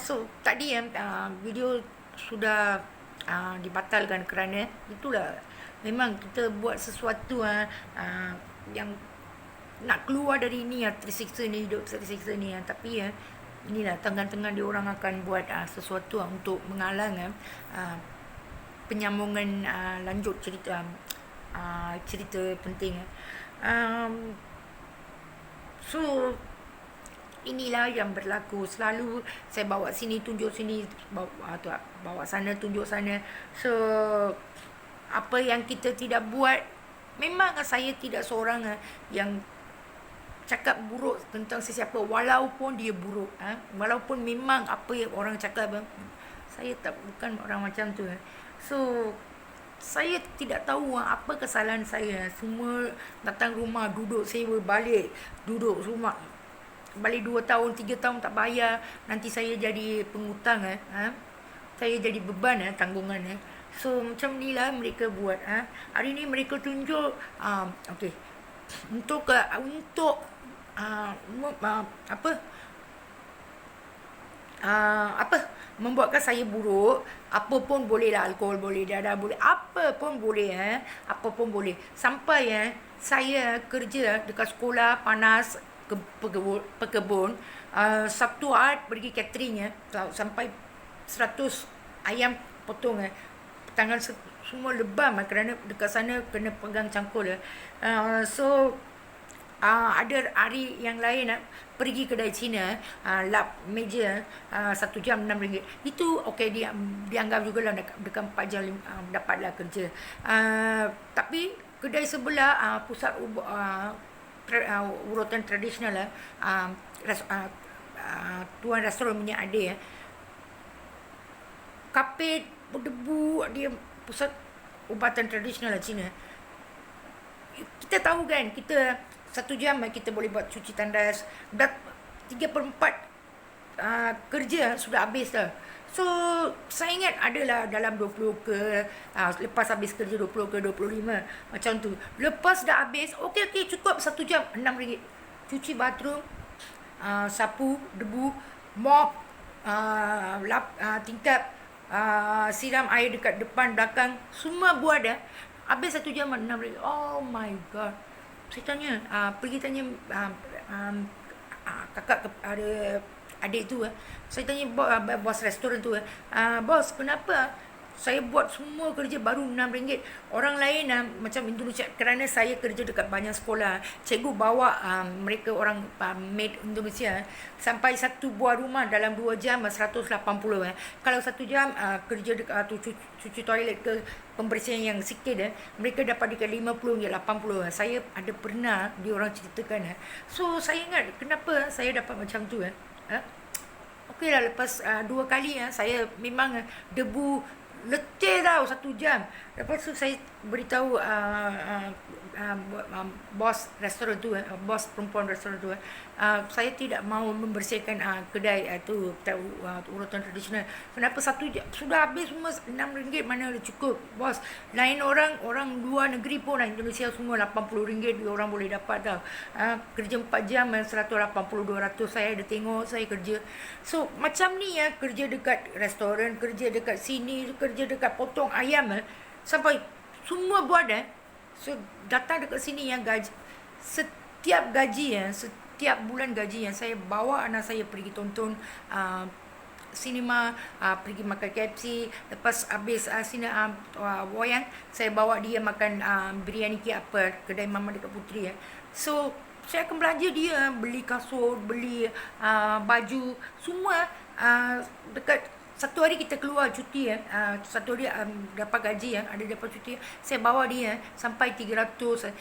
So tadi video sudah dibatalkan kerana itulah memang kita buat sesuatu yang nak keluar dari ni tersiksa ni, hidup tersiksa ni tapi inilah tengah-tengah dia orang akan buat sesuatu untuk menghalang penyambungan lanjut cerita cerita penting. So inilah yang berlaku, selalu saya bawa sini tunjuk sini, bawa sana tunjuk sana. So apa yang kita tidak buat, memang saya tidak seorang yang cakap buruk tentang sesiapa walaupun dia buruk, walaupun memang apa yang orang cakap, saya bukan orang macam tu. So saya tidak tahu apa kesalahan saya. Semua datang rumah, duduk sewa, balik duduk rumah, balik 2 tahun 3 tahun tak bayar, nanti saya jadi pengutang, saya jadi beban tanggungan. So macam ni lah mereka buat. Hari ni mereka tunjuk okey, untuk membuatkan saya buruk. Apa pun boleh lah, alkohol boleh, dadah boleh, apa pun boleh, apa pun boleh. Sampai saya kerja dekat sekolah panas, pekebun, Sabtu Ahad pergi catering, sampai 100 ayam potong, tangan semua lebam kerana dekat sana kena pegang cangkul. So ada hari yang lain pergi kedai Cina, lap meja 1 jam RM6. Itu okey, dianggap jugalah dekat 4 jam dapatlah kerja. Tapi kedai sebelah, pusat urutan tradisional, tuan restoran punya adik, kapit berdebu, dia pusat ubatan tradisional Cina. Kita tahu kan, kita 1 jam kita boleh buat cuci tandas, dah 3/4 kerja sudah habis dah. So saya ingat adalah dalam 20 ke, lepas habis kerja 20 ke 25 macam tu. Lepas dah habis, okey cukup 1 jam RM6. Cuci bathroom, sapu debu, mop, lap tingkap, siram air dekat depan belakang, semua buat habis 1 jam RM6. Oh my god. Saya tanya, pergi tanya kakak ada adik tu, saya tanya bos restoran tu, bos kenapa saya buat semua kerja baru RM6? Orang lain macam Indonesia, kerana saya kerja dekat banyak sekolah, cikgu bawa mereka orang maid Indonesia, sampai satu buah rumah dalam 2 jam 180. Kalau 1 jam kerja dekat cuci toilet ke pembersihan yang sikit, mereka dapat dekat RM50, RM80. Saya ada pernah diorang ceritakan. So saya ingat kenapa saya dapat macam tu. Okeylah, lepas 2 kali saya memang debu letih tau 1 jam. Lepas tu saya beritahu bos restoran tu, bos perempuan restoran tu, saya tidak mahu membersihkan kedai tu, urutan tradisional. Kenapa 1 jam sudah habis semua RM6? Mana ada cukup, bos? Lain orang luar negeri pun, Indonesia semua RM80 dia orang boleh dapat tau. Kerja 4 jam 180-200. Saya ada tengok, saya kerja. So macam ni kerja dekat restoran, kerja dekat sini, kerja dekat potong ayam, sampai semua buat. So datang dekat sini gaji, setiap gaji, setiap bulan gaji, saya bawa anak saya pergi tonton sinema, pergi makan KFC. Lepas habis wayang, saya bawa dia makan biryani kedai mama dekat Puteri. So saya akan belanja dia, beli kasut, beli baju, semua dekat. Satu hari kita keluar cuti, satu hari dapat gaji, ada dapat cuti, saya bawa dia sampai 300.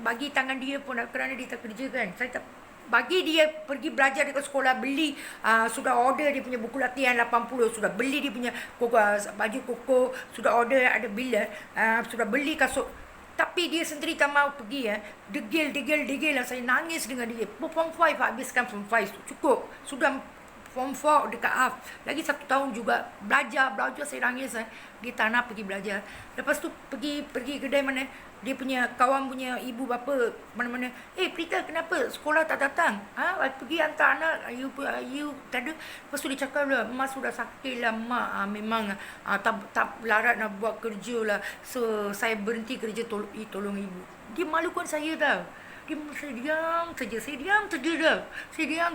Bagi tangan dia pun, kerana dia tak kerja kan, saya tak bagi dia pergi belajar dekat sekolah, beli, sudah order dia punya buku latihan 80, sudah beli dia punya baju koko, sudah order, ada bil, sudah beli kasut. Tapi dia sendiri tak mahu pergi. Degil lah, saya nangis dengan dia. Form 5 habiskan form 5, cukup. Sudah form 4 dekat half, lagi 1 tahun juga belajar, saya nangis. Dia tak nak pergi belajar. Lepas tu pergi kedai mana, dia punya kawan punya ibu bapa mana-mana, Prita kenapa sekolah tak datang, pergi hantar anak, you tak ada. Lepas tu dia cakap lah, mak sudah sakit lah mak, memang tak larat nak buat kerja lah, so saya berhenti kerja tolong ibu. Dia malukan saya tau. Saya diam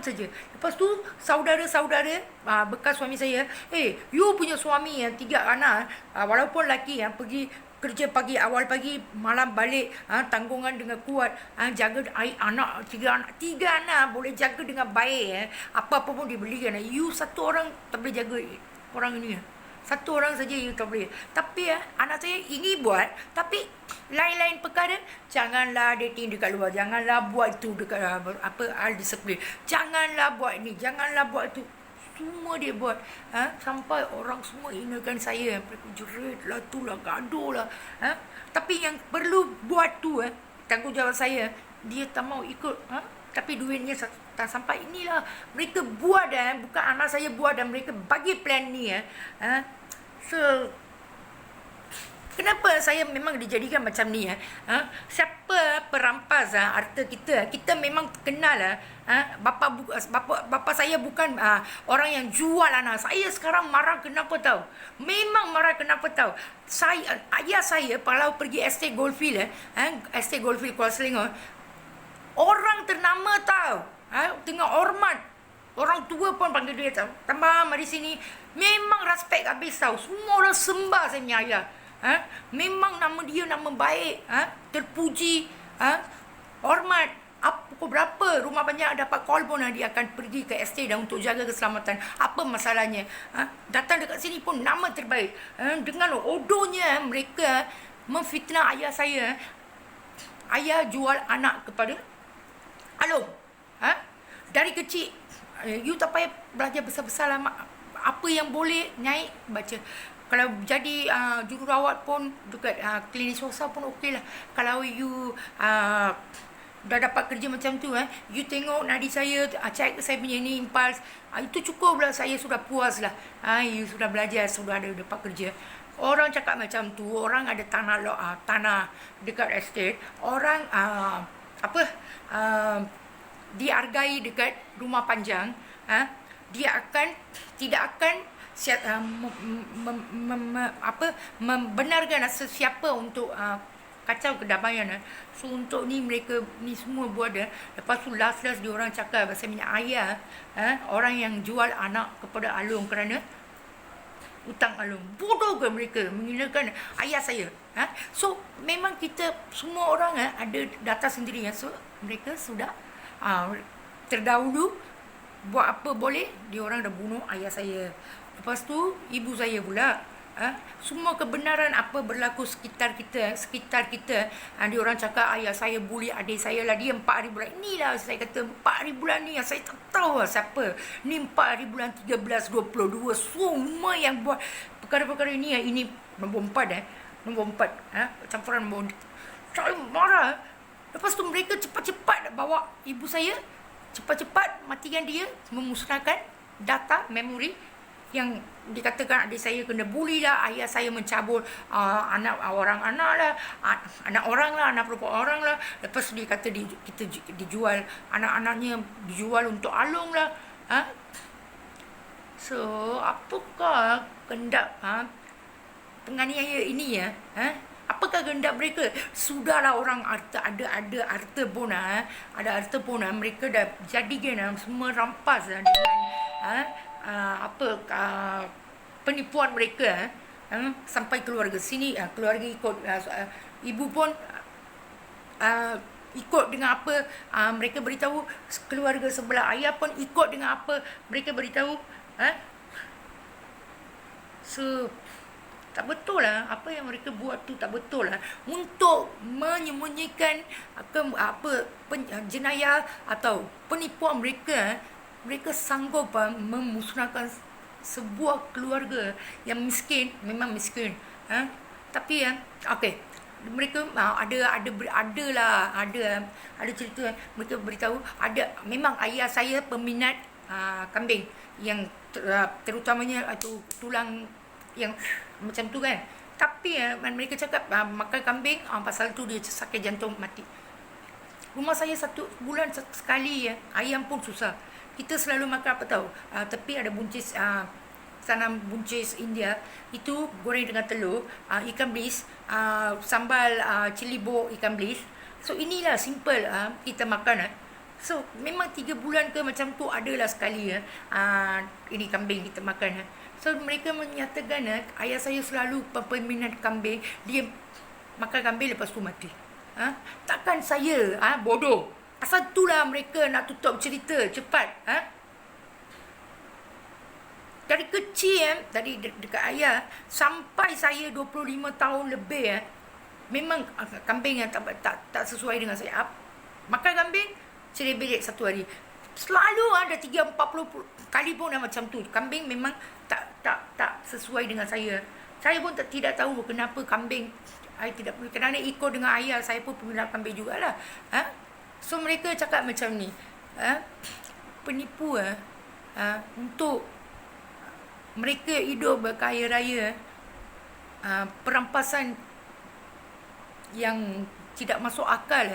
saja. Lepas tu saudara-saudara bekas suami saya, you punya suami yang 3 anak, walaupun lelaki pergi kerja pagi, awal pagi, malam balik, tanggungan dengan kuat, jaga anak, 3 anak boleh jaga dengan baik, apa-apa pun dibelikan. You satu orang tak boleh jaga orang ini. Satu orang saja you tak boleh. Tapi anak saya ingin buat, tapi lain-lain perkara, janganlah dating dekat luar, janganlah buat itu dekat disiplin, janganlah buat ini, janganlah buat itu. Semua dia buat, sampai orang semua hinakan saya, jerit lah, tu lah, gaduh lah. Tapi yang perlu buat tu, tanggungjawab saya, dia tak mau ikut. Tapi duitnya tak sampai. Inilah mereka buat, bukan anak saya buat, dan mereka bagi plan ni. So kenapa saya memang dijadikan macam ni? Siapa perampas harta kita? Kita memang kenal. Bapa saya bukan orang yang jual anak. Saya sekarang marah kenapa tahu? Memang marah kenapa tahu? Ayah saya kalau pergi Estate Goldfield, Estate Goldfield Kuala Selangor, orang ternama tahu, tengah hormat. Orang tua pun panggil dia tahu. Tambah mari sini, memang respect habis tahu. Semua orang sembah saya punya ayah. Memang nama dia nama baik, terpuji, hormat. Pukul berapa rumah banyak dapat call pun dia akan pergi ke estate dan untuk jaga keselamatan. Apa masalahnya? Datang dekat sini pun nama terbaik. Dengan odohnya mereka memfitnah ayah saya. Ayah jual anak kepada Along. Dari kecil, you tak payah belajar besar-besar lah. Apa yang boleh naik baca. Kalau jadi jururawat pun dekat klinik swasta pun okey lah. Kalau you dah dapat kerja macam tu, you tengok nadi saya, check saya punya ni impuls, itu cukup lah, saya sudah puas lah. You sudah belajar, sudah ada dapat kerja. Orang cakap macam tu, orang ada tanah dekat estate, orang dihargai dekat rumah panjang, dia tidak akan membenarkan sesiapa untuk kacau kedamaian. So untuk ni mereka ni semua buat. Lepas tu last dia orang cakap pasal minyak ayah, orang yang jual anak kepada Along kerana hutang Along. Bodoh ke mereka menghinakan ayah saya? So memang kita semua orang ada data sendiri. So mereka sudah terdahulu buat apa boleh, dia orang dah bunuh ayah saya. Lepas tu ibu saya pula, semua kebenaran apa berlaku sekitar kita, dia orang cakap ayah saya bully adik saya lah, dia 4 hari bulan. Inilah saya kata 4 hari bulan ni yang saya tak tahu lah siapa ni. 4 hari bulan 13, 22, semua yang buat perkara-perkara ini. Ini nombor 4 campuran nombor. Saya marah. Lepas tu mereka cepat-cepat bawa ibu saya, cepat-cepat matikan dia, memusnahkan data memori yang dikatakan adik saya kena bully lah, ayah saya mencabut anak orang lah, anak perempuan orang lah. Lepas dia kata kita dijual, anak-anaknya dijual untuk Along lah. So apakah kehendak penganiaya ini Apakah kehendak mereka? Sudahlah orang ada harta pun, mereka dah jadikan semua rampas dengan penipuan mereka, sampai keluarga sini, keluarga ikut, ibu pun ikut dengan apa mereka beritahu, keluarga sebelah ayah pun ikut dengan apa mereka beritahu. So tak betul lah, apa yang mereka buat tu tak betul lah. Untuk menyembunyikan jenayah atau penipuan mereka, mereka sanggup memusnahkan sebuah keluarga yang miskin, memang miskin. Tapi okey, mereka ada cerita, mereka beritahu memang ayah saya peminat kambing yang terutamanya tulang yang macam tu kan. Tapi mereka cakap makan kambing pasal tu dia sakit jantung mati. Rumah saya 1 bulan sekali ayam pun susah. Kita selalu makan apa tahu? Tepi ada buncis tanam buncis India, itu goreng dengan telur, ikan bilis, sambal cili bawang ikan bilis. So inilah simple kita makan. So memang 3 bulan ke macam tu adalah sekali ini kambing kita makan. So mereka menyatakan ayah saya selalu peminat kambing, dia makan kambing lepas tu mati. Takkan saya bodoh. Asal itulah mereka nak tutup cerita cepat. Dari kecil dari dekat ayah sampai saya 25 tahun lebih memang kambing yang tak sesuai dengan saya. Makan kambing cerebelek satu hari. Selalu ada 30-40 kali pun macam tu. Kambing memang tak sesuai dengan saya. Saya pun tidak tahu kenapa kambing saya tidak boleh. Kerana ikut dengan ayah, saya pun peminat kambing jugalah. So mereka cakap macam ni. Penipu untuk mereka hidup berkaya raya, perampasan yang tidak masuk akal.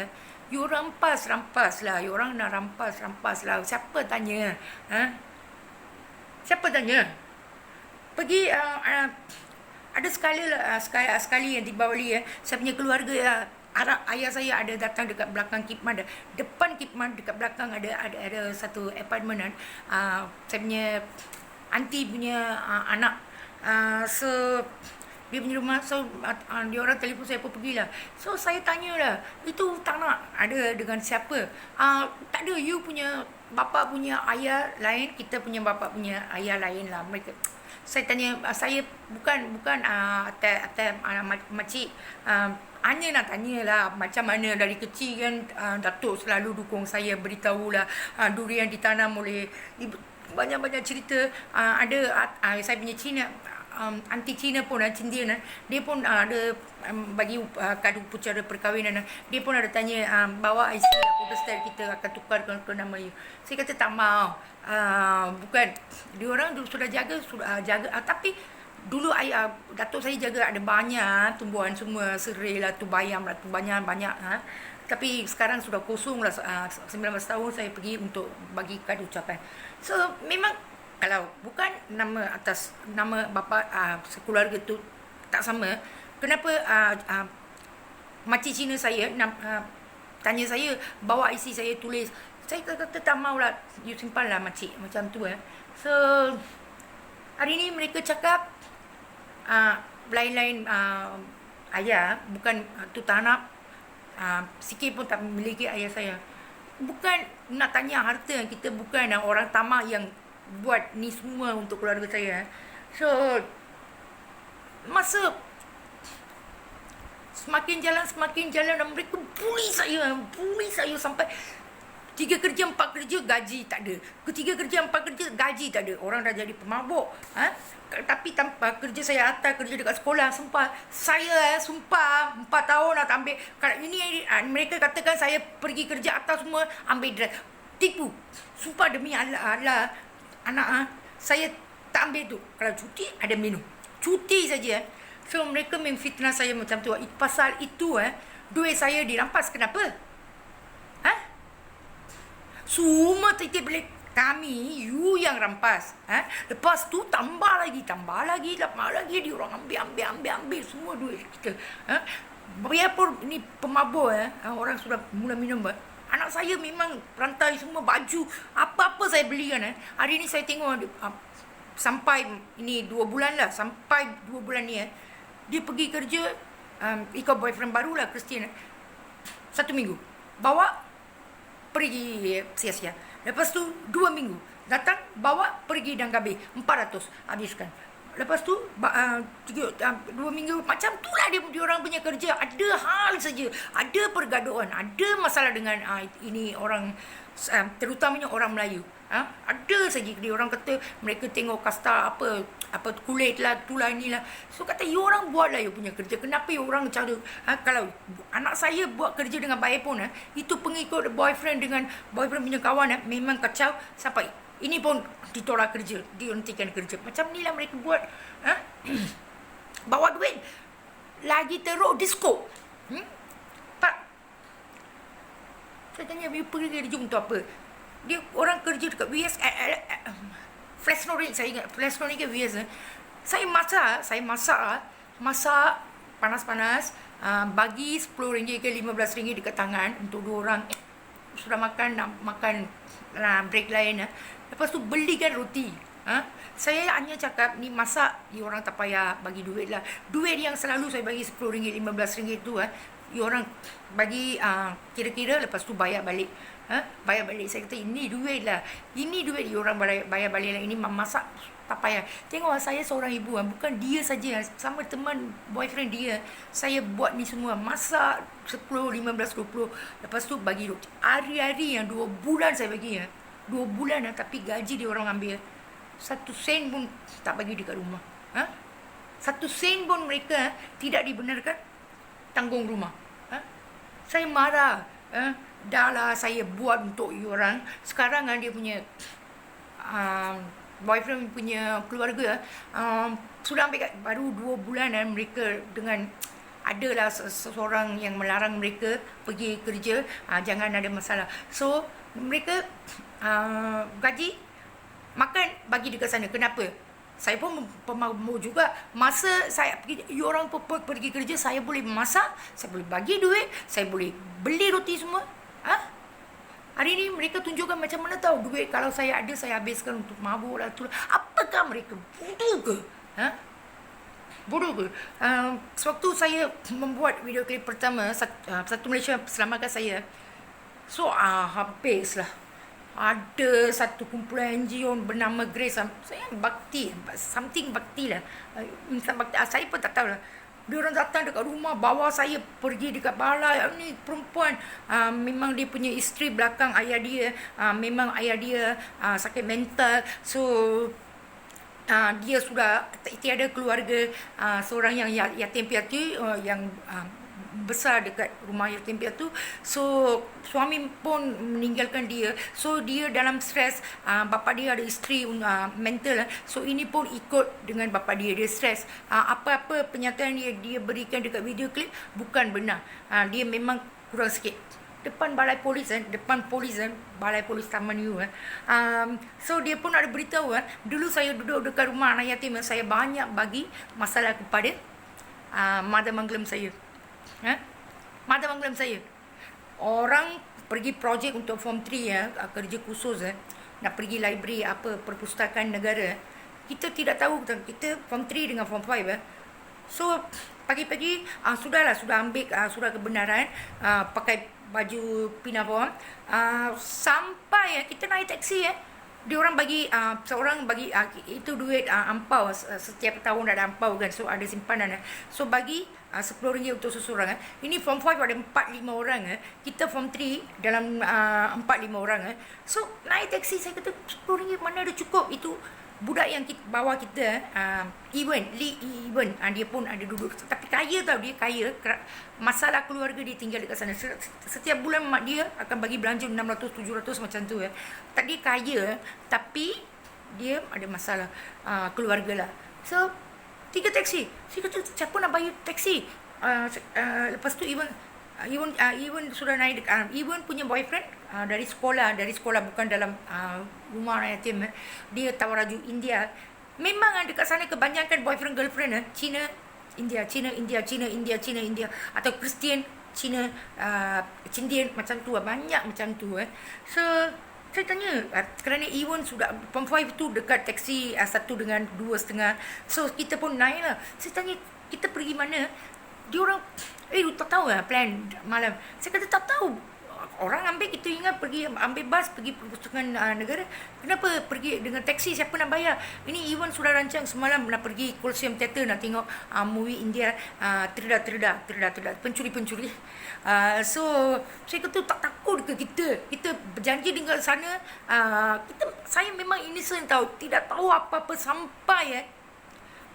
You rampas lah. You orang nak rampas lah. Siapa tanya? Siapa tanya? Pergi ada sekali yang di Bali saya punya keluarga ayah saya ada datang dekat belakang Kipman. Depan Kipman dekat belakang ada satu apartment saya punya aunty punya anak. So dia punya rumah. So dia orang telefon saya pun pergilah. So saya tanyalah, itu tanah ada dengan siapa? Tak ada, you punya bapa punya ayah lain, kita punya bapa punya ayah lain lah. Mereka, saya tanya, saya bukan makcik, hanya nak tanyalah macam mana dari kecil kan. Datuk selalu dukung saya, beritahulah durian ditanam oleh banyak-banyak cerita. Ada saya punya Cina, anti Cina pun Cindian, dia pun ada bagi kadu pucara perkahwinan. Dia pun ada tanya, bawa IC lah, Protestan kita akan tukar ke nama you. Saya kata tak mau. Bukan, dia orang sudah jaga, tapi dulu ayah datuk saya jaga, ada banyak tumbuhan semua, serai lah tu, bayam lah tu, banyak. Tapi sekarang sudah kosong lah. 19 tahun saya pergi untuk bagi kadu ucapan. So memang kalau bukan nama atas nama bapa sekeluarga tu tak sama, kenapa makcik Cina saya tanya saya, bawa IC saya tulis. Saya kata tak maulah, you simpanlah makcik, macam tu. So hari ni mereka cakap lain-lain ayah, bukan tu tanah sikit pun tak memiliki ayah saya. Bukan nak tanya harta, kita bukan orang tamak yang buat ni semua untuk keluarga saya. So masa semakin jalan dan mereka bully saya sampai 3 kerja 4 kerja gaji tak ada, ketiga kerja 4 kerja gaji tak ada. Orang dah jadi pemabuk. Tapi tanpa kerja saya atas, kerja dekat sekolah, sumpah saya 4 tahun nak ambil. Kalau ini mereka katakan saya pergi kerja atas semua, ambil dress, tipu. Sumpah demi Allah anak saya tak ambil tu. Kalau cuti ada minum, cuti saja. So mereka memfitnah saya macam tu. Pasal itu duit saya dirampas. Kenapa? Semua titip balik kami, you yang rampas. Lepas tu tambah lagi dia orang ambil semua duit kita. Biarpun ni pemabuk orang sudah mula minum. Anak saya memang rantai semua baju, apa-apa saya belikan. Hari ni saya tengok sampai ini 2 bulan lah, sampai 2 bulan ni dia pergi kerja, ikut boyfriend barulah, Christian. 1 minggu bawa pergi sia-sia. Lepas tu 2 minggu datang, bawa pergi dan gabi 400 habiskan. Lepas tu 2 minggu macam tu lah dia orang punya kerja. Ada hal saja, ada pergaduhan, ada masalah dengan ini orang, terutamanya orang Melayu. Ada saja dia orang kata mereka tengok kasta apa kulit lah, itulah inilah. So kata you orang buatlah you punya kerja. Kenapa you orang cara kalau anak saya buat kerja dengan baik pun itu pengikut boyfriend dengan boyfriend punya kawan memang kacau, sampai ini pun ditolak kerja, dihentikan kerja. Macam ni lah mereka buat. Bawa duit lagi teruk disco. Tak. Saya tanya, you pergi kerja untuk apa? Dia orang kerja dekat VS, Fresno Ring, saya ingat Fresno Ring ke VS. Saya masak panas-panas, bagi RM10 ke RM15 dekat tangan untuk 2 orang. Sudah makan, nak makan break lain. Lepas tu belikan roti. Saya hanya cakap, ni masak, you orang tak payah bagi duit lah. Duit yang selalu saya bagi RM10, RM15 tu, you orang bagi kira-kira, lepas tu bayar balik. Bayar balik. Saya kata, ini duit lah. Ini duit you orang bayar balik lah. Ini masak tak payah. Tengok, saya seorang ibu, bukan dia saja, sama teman boyfriend dia, saya buat ni semua, masak 10, 15, 20, lepas tu bagi roti. Hari-hari yang 2 bulan saya bagi 2 bulan tapi gaji dia orang ambil. 1 sen pun tak bagi dekat rumah. 1 sen pun mereka tidak dibenarkan tanggung rumah. Saya marah. Dah lah saya buat untuk you orang. Sekarang dia punya boyfriend punya keluarga sudah ambil baru 2 bulan mereka dengan adalah seseorang yang melarang mereka pergi kerja, jangan ada masalah. So mereka gaji makan bagi dekat sana. Kenapa? Saya pun pemahu juga. Masa saya pergi, you orang pergi kerja, saya boleh masak, saya boleh bagi duit, saya boleh beli roti semua. Hari ni mereka tunjukkan macam mana tahu duit kalau saya ada, saya habiskan untuk mabuk lah tu. Apakah mereka bodoh ke? Bodoh ke? Sewaktu saya membuat video klip pertama, Satu Malaysia Selamatkan Saya, so habislah. Ada satu kumpulan NGO bernama Grace, saya bakti, something bakti lah, bakti, saya pun tak tahu lah. Dia orang datang dekat rumah, bawa saya pergi dekat balai. Ni perempuan, memang dia punya isteri belakang ayah dia, memang ayah dia sakit mental. So dia sudah tiada keluarga, seorang yang yatim piatu, yang besar dekat rumah yatim piatu. So suami pun meninggalkan dia. So dia dalam stres. Bapa dia ada isteri mental. So ini pun ikut dengan bapa dia stres. Apa-apa penyataan dia berikan dekat video klip bukan benar. Dia memang kurang sikit. Depan balai polis, balai polis Taman U. So dia pun ada beritahu, dulu saya duduk dekat rumah anak yatim, saya banyak bagi masalah kepada Mother Manglam saya. Mother Manglam saya. Orang pergi projek untuk form 3 kerja khusus, nak pergi library perpustakaan negara. Kita tidak tahu, kita form 3 dengan form 5. So pagi-pagi sudah ambil surat kebenaran, pakai baju pinafore, sampai kita naik taksi, dia orang bagi seorang bagi itu duit ampau, setiap tahun ada ampau kan, so ada simpanan. So bagi RM10 untuk seseorang. Ini form 5 ada 4-5 orang, kita form 3 dalam 4-5 orang. So naik taksi, saya kata RM10 mana ada cukup. Itu budak yang bawa kita, Lee Ewan, dia pun ada duduk, tapi kaya tau, dia kaya, masalah keluarga dia tinggal dekat sana. Setiap bulan mak dia akan bagi belanja 600-700 macam tu. Tak, dia kaya tapi dia ada masalah keluarga lah. So 3 taksi, saya kata siapa nak bayar taksi? Lepas tu Iwan sudah naik dekat, Iwan punya boyfriend dari sekolah bukan dalam rumah anak yatim. Dia tawaraju India. Memang dekat sana kebanyakan boyfriend girlfriend Cina India atau Kristian Cina, Cindian macam tu, banyak macam tu. So saya tanya, kerana Iwan sudah form 5 tu dekat taksi 1 dengan 2,5. So kita pun naik lah. Saya tanya, kita pergi mana? Dia orang, tak tahu plan malam. Saya kata tak tahu. Orang ambil, kita ingat pergi ambil bas, pergi perpustakaan negara. Kenapa pergi dengan taksi? Siapa nak bayar? Ini Iwan sudah rancang semalam nak pergi Coliseum Theatre, nak tengok movie India, terdedah, pencuri-pencuri. So saya kata tak takut ke kita berjanji dengan sana. Saya memang innocent tahu, tidak tahu apa-apa sampai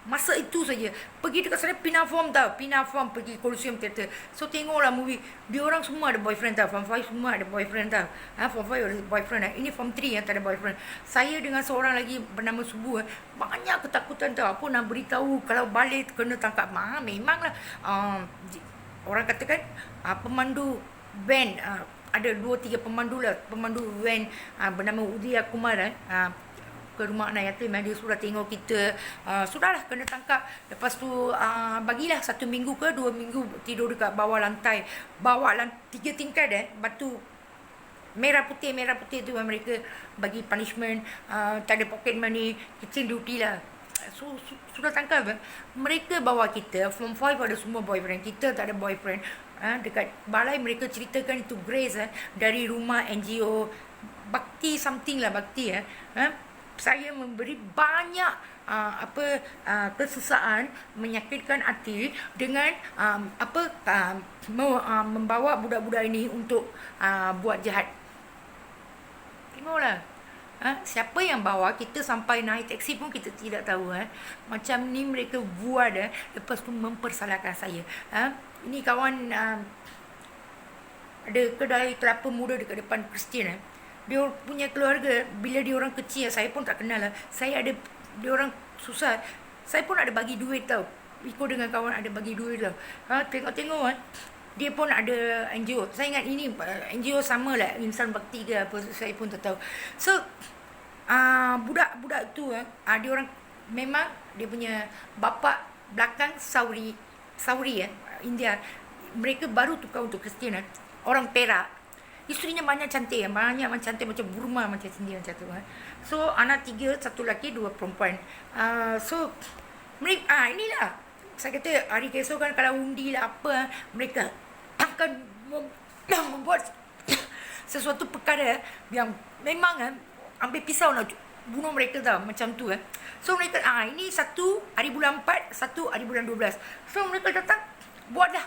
Masa itu saja. Pergi dekat sana Pinaform tau. Pinaform pergi Colosseum Theatre. So tengoklah movie. Dia orang semua ada boyfriend tau. Form 5 semua ada boyfriend tau. Form 5 ada boyfriend. Ini Form 3 yang tak ada boyfriend. Saya dengan seorang lagi bernama Subu. Banyak ketakutan tau. Aku nak beritahu kalau balik kena tangkap. Memanglah. Orang katakan pemandu van. Ada 2-3 pemandu lah. Pemandu van bernama Udaya Kumar. Ke rumah anak yatim, dia sudah tengok kita, sudahlah kena tangkap. Lepas tu bagilah 1 minggu ke 2 minggu tidur dekat bawah lantai, 3 tingkat batu merah putih tu mereka bagi punishment, tak ada pocket money, kitchen duty lah. Sudah tangkap. Mereka bawa kita, Form 5 ada semua boyfriend, kita tak ada boyfriend. Dekat balai mereka ceritakan itu Grace dari rumah NGO Bakti something lah, Bakti saya memberi banyak kesusaan, menyakitkan hati dengan membawa budak-budak ini untuk buat jahat. Tengoklah. Siapa yang bawa kita sampai naik taksi pun kita tidak tahu. Macam ni mereka buat. Lepas tu mempersalahkan saya. Ini kawan ada kedai kelapa muda dekat depan Kristian. Dia punya keluarga, bila dia orang kecil, saya pun tak kenal lah. Dia orang susah. Saya pun ada bagi duit tau. Ikut dengan kawan ada bagi duit tau. Tengok-tengok dia pun ada NGO. Saya ingat ini NGO sama lah, Insan Bakti ke apa, saya pun tak tahu. So budak-budak tu dia orang memang dia punya bapa belakang Saudi India. Mereka baru tukar untuk Kristian. Orang Perak. Isterinya banyak cantik macam Burma macam sendiri macam tu. So anak 3, 1 lelaki 2 perempuan. So mereka inilah saya kata hari esok kan kalau undi lah apa, mereka akan membuat sesuatu perkara yang memang ambil pisau nak bunuh mereka tau, macam tu. So mereka ini 1 hari bulan 4, 1 hari bulan 12. So mereka datang buatlah.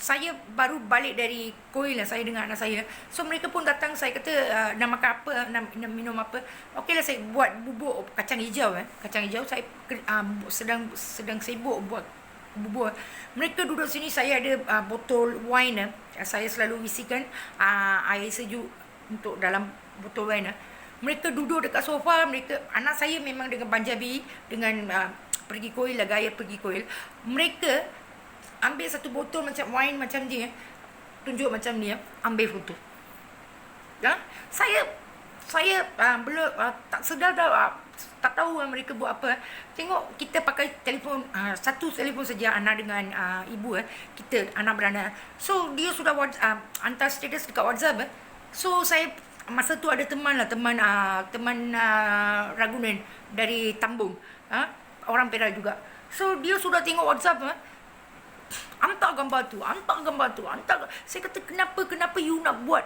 Saya baru balik dari Koil lah, saya dengan anak saya. So mereka pun datang, saya kata nak makan apa, nak minum apa. Okeylah, saya buat bubur kacang hijau. Kacang hijau saya sedang sibuk buat bubur. Mereka duduk sini, saya ada botol wine. Saya selalu isikan air sejuk untuk dalam botol wine. Mereka duduk dekat sofa, anak saya memang dengan Punjabi, dengan pergi Koil lah, gaya pergi Koil. Mereka ambil 1 botol macam wine macam ni, tunjuk macam ni, ambil foto. Saya belum tak sedar dah, tak tahu mereka buat apa. Tengok kita pakai telefon, 1 telefon saja, anak dengan ibu, kita anak beranak. So dia sudah hantar status dekat WhatsApp. So saya masa tu ada teman Ragunan dari Tambung, orang Perak juga. So dia sudah tengok WhatsApp, hantar gambar tu. Saya kata kenapa you nak buat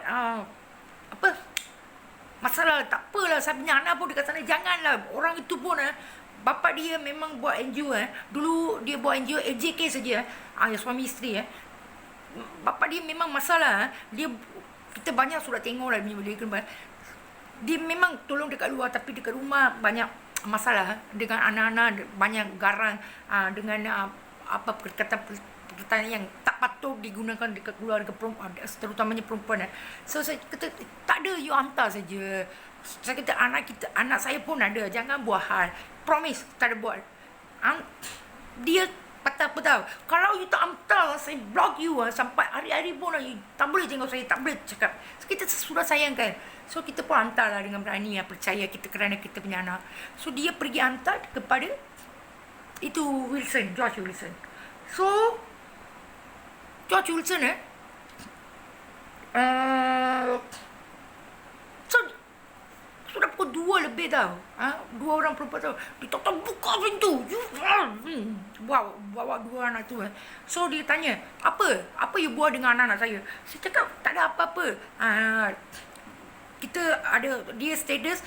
masalah? Tak apalah, saya punya anak pun dekat sana, janganlah. Orang itu pun bapa dia memang buat NGO. Dulu dia buat NGO AJK saja, suami isteri. Bapa dia memang masalah. Kita banyak sudah tengok lah dia memang tolong dekat luar, tapi dekat rumah banyak masalah dengan anak-anak, banyak garang dengan perkataan yang tak patut digunakan dekat keluarga perempuan, terutamanya perempuan. So saya kata tak ada, you hantar saja. Saya kata anak saya pun ada, jangan buat hal. Promise tak ada buat. Dia patah apa tahu, kalau you tak hantar, saya block you sampai hari-hari pun you tak boleh tengok saya, tak boleh cakap. So, kita sudah sayangkan. So kita pun hantarlah dengan berani, percaya kita kerana kita punya anak. So dia pergi hantar kepada itu George Wilson. So George Wilson so sudah pukul 2 lebih tau. 2 orang perempuan tau. Dia tak buka pintu. Bawa 2 anak tu. So dia tanya, apa you buat dengan anak-anak saya? Saya cakap tak ada apa-apa. Kita ada dia status,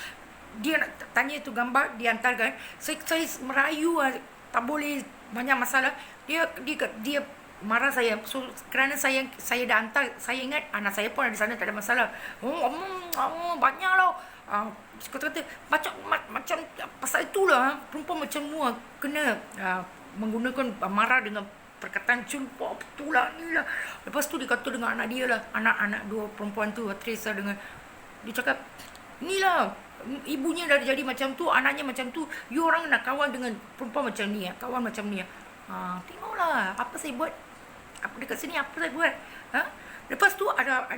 dia nak tanya tu gambar, dia hantarkan. Saya merayu, tak boleh, banyak masalah. Dia marah saya. So kerana saya dah hantar, saya ingat anak saya pun ada sana, tak ada masalah. Banyak lah. kata-kata macam pasal itulah perempuan macam mu kena menggunakan marah dengan perkataan culpa betul lah ni lah. Lepas tu dia kata dengan anak dia lah, anak-anak dua perempuan tu, Teresa dengan dia cakap, ni lah ibunya dah jadi macam tu, anaknya macam tu, you orang nak kawan dengan perempuan macam ni, kawan macam ni. Tengoklah apa saya buat, apa dekat sini apa saya buat. Lepas tu ada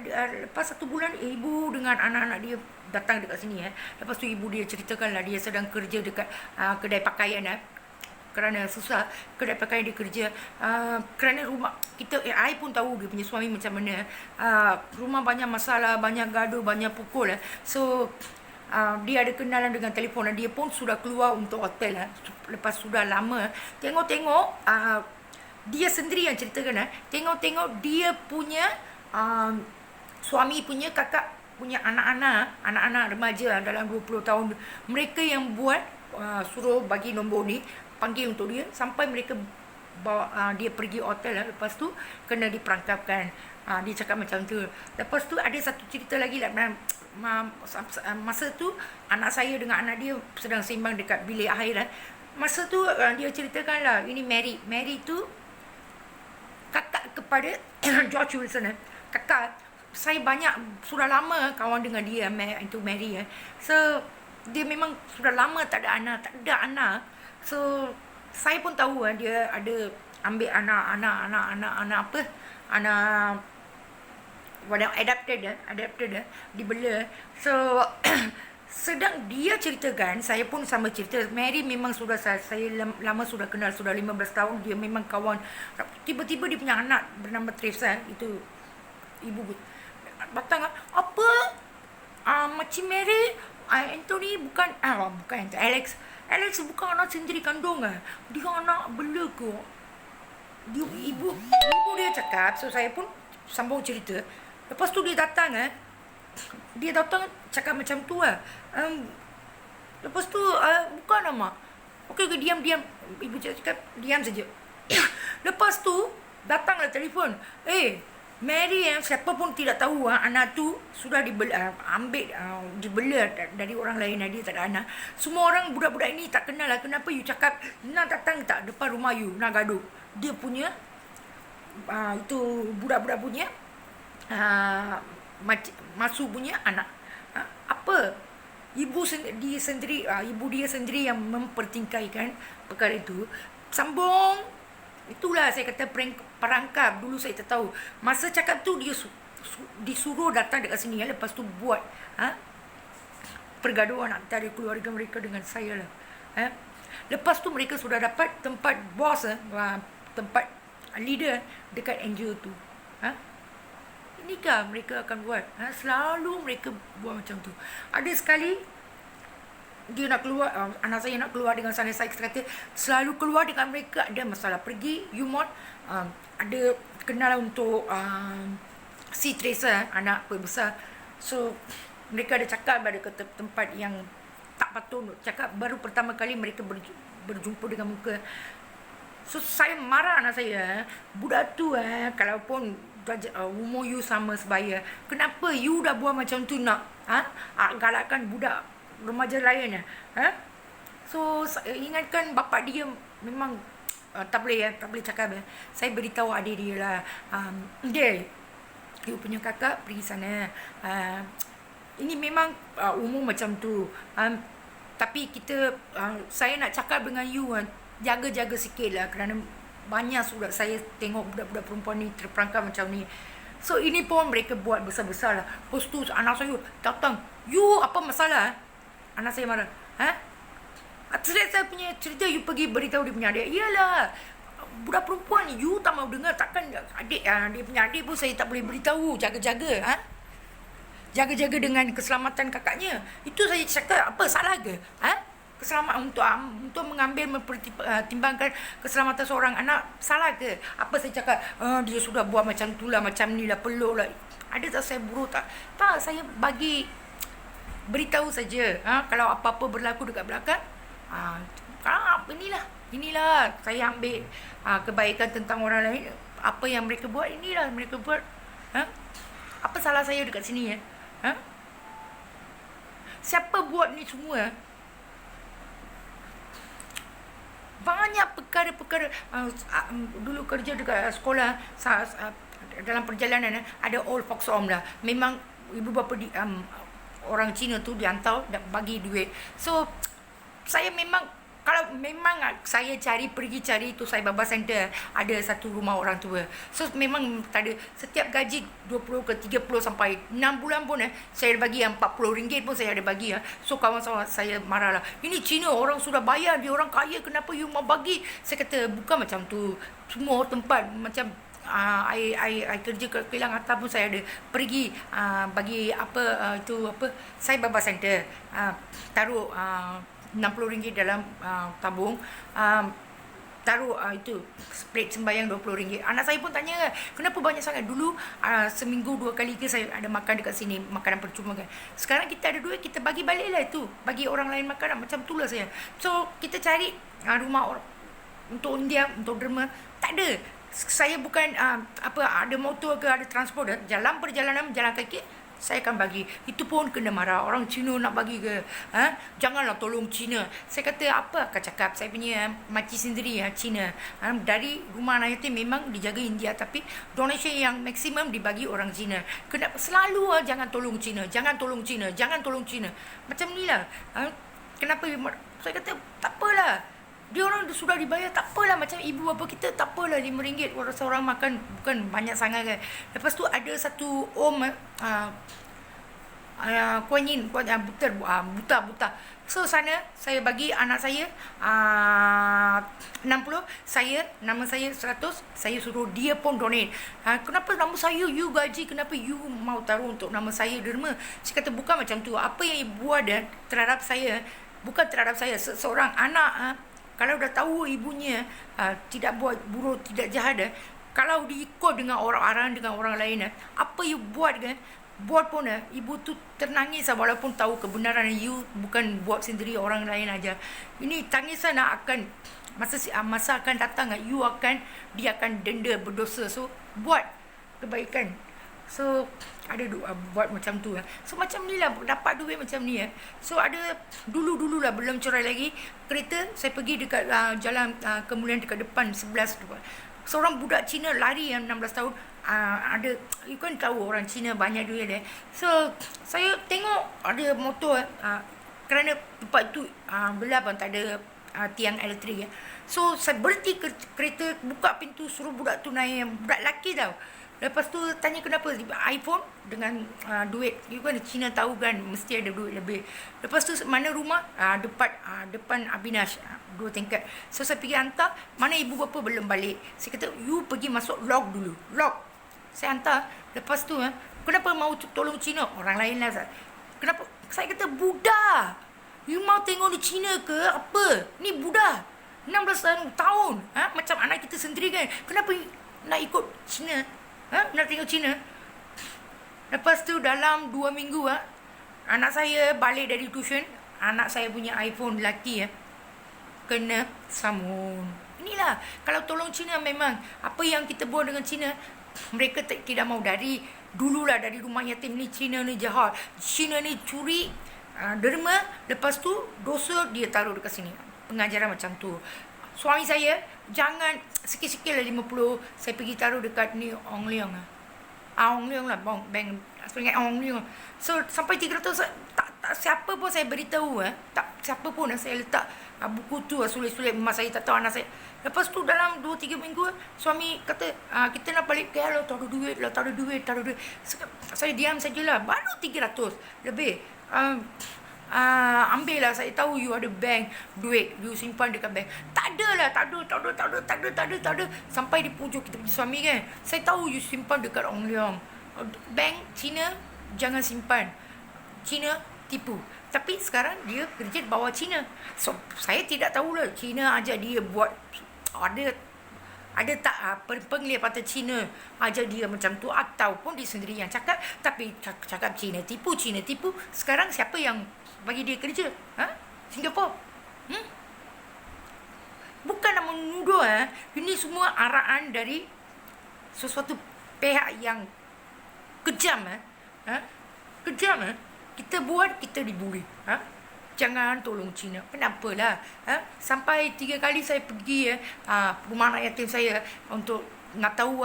lepas 1 bulan ibu dengan anak-anak dia datang dekat sini. Lepas tu ibu dia ceritakan lah dia sedang kerja dekat kedai pakaian kerana susah kedai pakaian dia kerja, kerana rumah kita I pun tahu dia punya suami macam mana, rumah banyak masalah, banyak gaduh, banyak pukul. So dia ada kenalan dengan telefon, dia pun sudah keluar untuk hotel lepas sudah lama. Tengok-tengok dia sendiri yang ceritakan, tengok-tengok dia punya suami punya kakak punya anak-anak remaja dalam 20 tahun, mereka yang buat suruh bagi nombor ni, panggil untuk dia sampai mereka bawa dia pergi hotel. Lepas tu kena diperangkapkan. Dia cakap macam tu. Lepas tu ada satu cerita lagi lah. Masa tu anak saya dengan anak dia sedang sembang dekat bilik akhir. Masa tu dia ceritakan lah, ini Mary tu kakak kepada George Wilson. Kakak saya banyak sudah lama kawan dengan dia, itu Mary. So dia memang sudah lama tak ada anak. So saya pun tahu dia ada ambil anak adapted dibela. So sedang dia ceritakan, saya pun sama cerita. Mary memang sudah saya lama sudah kenal, sudah 15 tahun dia memang kawan. Tiba-tiba dia punya anak bernama Teresa, itu ibu datang, apa Makcik Mary, Anthony bukan Alex bukan anak sendiri kandung dia anak bela ke? Ibu dia cakap. So saya pun sambung cerita. Lepas tu dia datang cakap macam tu lepas tu bukan mak. Okey, diam. Ibu cakap diam saja. Lepas tu datanglah telefon. Mary siapa pun tidak tahu anak tu sudah dibela dari orang lain. Dia tak ada anak. Semua orang budak-budak ini tak kenal lah. Kenapa you cakap nak datang tak depan rumah you nak gaduh? Dia punya itu budak-budak punya masuk punya anak. Apa? Ibu dia sendiri yang mempertingkaikan perkara itu. Sambung. Itulah saya kata perangkap. Dulu saya tak tahu. Masa cakap tu dia disuruh datang dekat sini. Lepas tu buat pergaduhan antara keluarga mereka dengan saya lah. Lepas tu mereka sudah dapat tempat bos, tempat leader dekat NGO tu. Inikah mereka akan buat. Selalu mereka buat macam tu. Ada sekali dia nak keluar, anak saya nak keluar dengan saya kata selalu keluar dengan mereka ada masalah. Pergi UMOT, ada kenal untuk si Teresa, anak perbesar. So mereka ada cakap pada tempat yang tak patut cakap. Baru pertama kali mereka berjumpa dengan muka. So saya marah anak saya, budak tu kalaupun umur you sama sebaya, kenapa you dah buat macam tu nak galakkan budak remaja lain. So saya ingatkan bapa dia memang tak boleh cakap. Saya beritahu adik dia lah, dia you punya kakak pergi sana, ini memang umur macam tu, tapi kita saya nak cakap dengan you, jaga-jaga sikit lah, kerana banyak sudah saya tengok budak-budak perempuan ni terperangkap macam ni. So ini pun mereka buat besar-besar lah. Lepas tu anak saya datang, you apa masalah? Anak saya marah. Saya punya cerita you pergi beritahu dia punya adik. Iyalah, budak perempuan ni you tak mau dengar. Takkan adik dia punya adik pun saya tak boleh beritahu. Jaga-jaga. Jaga-jaga dengan keselamatan kakaknya. Itu saya cakap, apa salah ke? Keselamatan untuk mengambil mempertimbangkan keselamatan seorang anak, salah ke? Apa saya cakap dia sudah buat macam tu lah, macam ni lah, peluk lah. Ada tak saya buruk tak? Tak, saya bagi beritahu saja. Kalau apa-apa berlaku dekat belakang, inilah saya ambil kebaikan tentang orang lain. Apa yang mereka buat, inilah mereka buat. Apa salah saya dekat sini Siapa buat ni semua? Banyak perkara-perkara. Dulu kerja dekat sekolah, dalam perjalanan ada old folks home lah. Memang ibu bapa orang Cina tu dihantar bagi duit. So saya memang, kalau memang saya pergi cari tu Sai Baba Center, ada satu rumah orang tua. So memang tak ada, setiap gaji 20 ke 30 sampai 6 bulan pun saya ada bagi yang RM40 pun saya ada bagi. So kawan-kawan saya marah lah, ini Cina, orang sudah bayar, dia orang kaya, kenapa you mau bagi? Saya kata bukan macam tu. Semua tempat macam I kerja kat Kelang Atas pun saya ada pergi bagi itu Sai Baba Center, taruh RM60 dalam tabung, taruh itu split sembayang RM20. Anak saya pun tanya, kenapa banyak sangat? Dulu seminggu 2 kali ke saya ada makan dekat sini, makanan percuma kan. Sekarang kita ada duit, kita bagi balik lah itu, bagi orang lain makan, macam tu lah saya. So kita cari rumah untuk India, untuk derma, tak ada. Saya bukan ada motor ke ada transport, jalan perjalanan jalan kaki saya akan bagi. Itu pun kena marah, orang Cina nak bagi ke? Janganlah tolong Cina. Saya kata apa akan cakap, saya punya makcik sendiri Cina. Dari rumah anak yatim memang dijaga India, tapi donation yang maksimum dibagi orang Cina. Kenapa selalu jangan tolong Cina, jangan tolong Cina, jangan tolong Cina. Macam ni lah. Kenapa? Saya kata tak apalah, dia orang sudah dibayar, tak apalah. Macam ibu bapa kita, tak apalah RM5 seorang makan, bukan banyak sangat kan. Lepas tu ada satu Kuan Yin, buta. So sana saya bagi anak saya 60, nama saya 100, saya suruh dia pun donate. Kenapa nama saya you gaji, kenapa you mau taruh untuk nama saya derma? Saya kata bukan macam tu. Apa yang ibu buat terhadap saya, bukan terhadap saya, seorang anak kalau dah tahu ibunya tidak buat buruk, tidak jahat, kalau diikut dengan orang lain, apa you buat kan, buat pun ibu tu ternangis walaupun tahu kebenaran you bukan buat sendiri, orang lain aja. Ini tangisan akan masa akan datang, dia akan denda berdosa. So buat kebaikan. So ada buat macam tu. So macam ni lah, dapat duit macam ni. So ada dulu lah, belum cerai lagi, kereta saya pergi dekat jalan Kemuliaan dekat depan 11 depan. Seorang budak Cina lari yang 16 tahun, ada, you kan tahu orang Cina banyak duit So saya tengok ada motor, kerana tempat tu gelap, tak ada tiang elektrik. So saya berhenti kereta, buka pintu, suruh budak tu naik, budak lelaki tau. Lepas tu tanya kenapa, iPhone dengan duit. You kan Cina tahu kan, mesti ada duit lebih. Lepas tu mana rumah? Depan Abinash, 2 tingkat. So saya pergi hantar, mana ibu bapa belum balik. Saya kata you pergi masuk lock dulu, lock. Saya hantar. Lepas tu kenapa mau tolong Cina? Orang lain lah. Kenapa? Saya kata budak, you mau tengok ni Cina ke apa? Ni budak 16 tahun, macam anak kita sendiri kan. Kenapa nak ikut Cina? Nak tengok Cina. Lepas tu dalam 2 minggu anak saya balik dari tuition, anak saya punya iPhone lelaki kena samun. Inilah, kalau tolong Cina memang apa yang kita buat dengan Cina, mereka tidak mau. Dari dululah, dari rumah yatim ni, Cina ni jahat, Cina ni curi derma, lepas tu dosa dia taruh dekat sini. Pengajaran macam tu. Suami saya, jangan sikit-sikit lah 50, saya pergi taruh dekat ni Ong Leong. Ong Leong lah, bank ingat Ong Leong. So sampai 300, tak siapa pun saya beritahu, tak siapa pun saya letak buku tu, sulit-sulit emas saya, tak tahu anak saya. Lepas tu dalam 2-3 minggu suami kata kita nak balik ke lah, taruh duit. Saya diam sajalah, baru 300 lebih. Ambil lah, saya tahu you ada bank, duit you simpan dekat bank. Tak ada. Sampai di pujuk kita punya suami kan, saya tahu you simpan dekat Ong Leong. Bank Cina jangan simpan, Cina tipu. Tapi sekarang dia kerja di bawah Cina. So saya tidak tahulah Cina ajar dia buat, ada tak penglihatan Cina ajar dia macam tu, ataupun dia sendiri yang cakap. Tapi cakap Cina tipu. Sekarang siapa yang bagi dia kerja? Singapura. Bukan nak menuduh. Ini semua arahan dari sesuatu pihak yang kejam. Kejam. Kita buat, kita dibuli. Jangan tolong Cina. Kenapalah? Sampai 3 kali saya pergi rumah anak yatim saya untuk nak tahu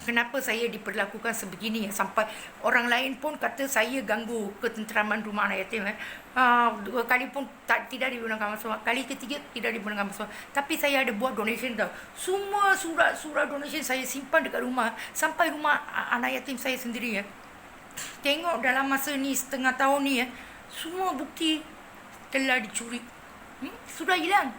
kenapa saya diperlakukan sebegini. Sampai orang lain pun kata saya ganggu ketenteraman rumah anak yatim. 2 kali pun tidak dibenarkan masuk. Kali ketiga tidak dibenarkan masuk. Tapi saya ada buat donation tau. Semua surat donation saya simpan dekat rumah. Sampai rumah anak yatim saya sendiri. Tengok dalam masa ni, setengah tahun ni, semua bukti telah dicuri. Sudah hilang.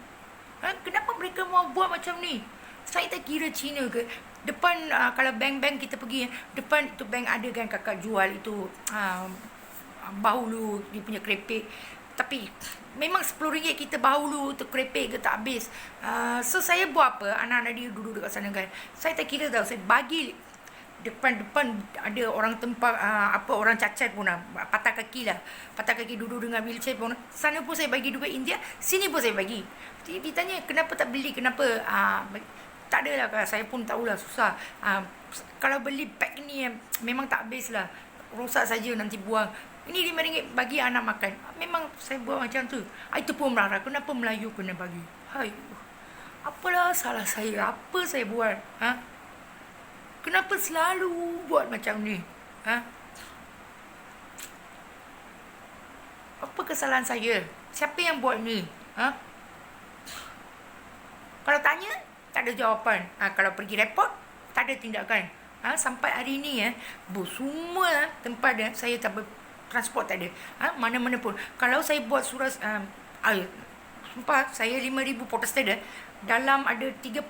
Kenapa mereka mau buat macam ni? Saya tak kira Cina ke. Depan kalau bank-bank kita pergi, depan tu bank ada kan kakak jual itu bahulu dia punya kerepek. Tapi memang RM10 kita bahulu tu kerepek ke tak habis. So saya buat apa? Anak-anak dia duduk dekat sana kan. Saya tak kira tau. Saya bagi depan ada orang tempat orang cacat pun patah kaki duduk dengan wheelchair pun. Sana pun saya bagi duit India, sini pun saya bagi. Ditanya kenapa tak beli, kenapa tak adalah, saya pun tahulah susah. Kalau beli pack ni memang tak habis lah, rosak saja nanti buang. Ini RM5 bagi anak makan. Memang saya buat macam tu. Itu pun marah, kenapa Melayu kena bagi. Hai, apalah salah saya, apa saya buat? Kenapa selalu buat macam ni? Apa kesalahan saya? Siapa yang buat ni? Kalau tanya, tak ada jawapan. Kalau pergi report, tak ada tindakan. Sampai hari ni semua tempat saya tak transport tak ada. Mana-mana pun. Kalau saya buat surat sumpah saya 5,000 protestan dalam ada 30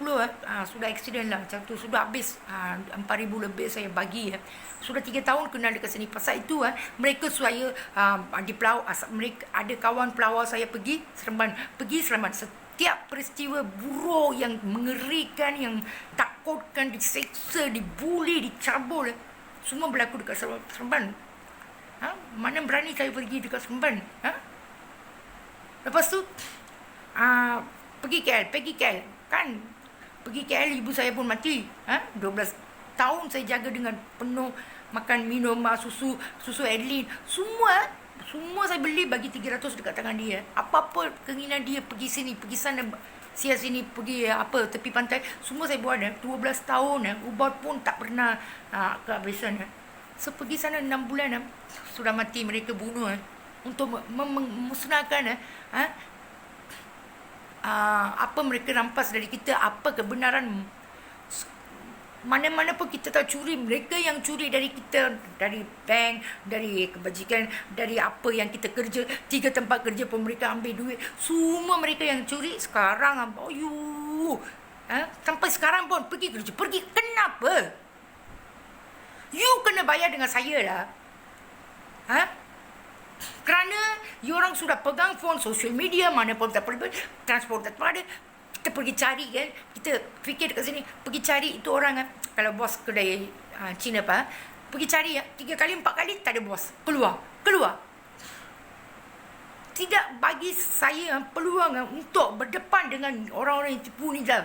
sudah accident lah macam tu, sudah habis 4,000 lebih saya bagi sudah 3 tahun kenal dekat sini. Pasal itu mereka saya di Pelau, mereka ada kawan pelawar saya pergi Seremban. Setiap peristiwa buruk yang mengerikan, yang takutkan, diseksa, dibuli, dicabul, semua berlaku dekat Seremban. Mana berani saya pergi dekat Seremban? Lepas tu pergi KL kan. Pergi KL ibu saya pun mati. 12 tahun saya jaga dengan penuh, makan, minum, susu Adeline, semua saya beli, bagi 300 dekat tangan dia. Apa-apa keinginan dia, pergi sini, pergi sana, sini, pergi tepi pantai, semua saya buat. 12 tahun ubat pun tak pernah kehabisan. So pergi sana 6 bulan sudah mati, mereka bunuh untuk memusnahkan apa mereka rampas dari kita, apa kebenaran. Mana-mana pun kita tak curi, mereka yang curi dari kita, dari bank, dari kebajikan, dari apa yang kita kerja. 3 tempat kerja pun mereka ambil duit, semua mereka yang curi. Sekarang sampai sekarang pun pergi kerja. Kenapa? You kena bayar dengan saya lah. Kerana you orang sudah pegang phone, social media, mana pun tak perlu, transport tak ada. Kita pergi cari kan, kita fikir dekat sini, pergi cari itu orang kalau bos kedai Cina pergi cari 3 kali 4 kali tak ada bos, keluar. Tidak bagi saya peluang untuk berdepan dengan orang-orang yang tipu ni dah.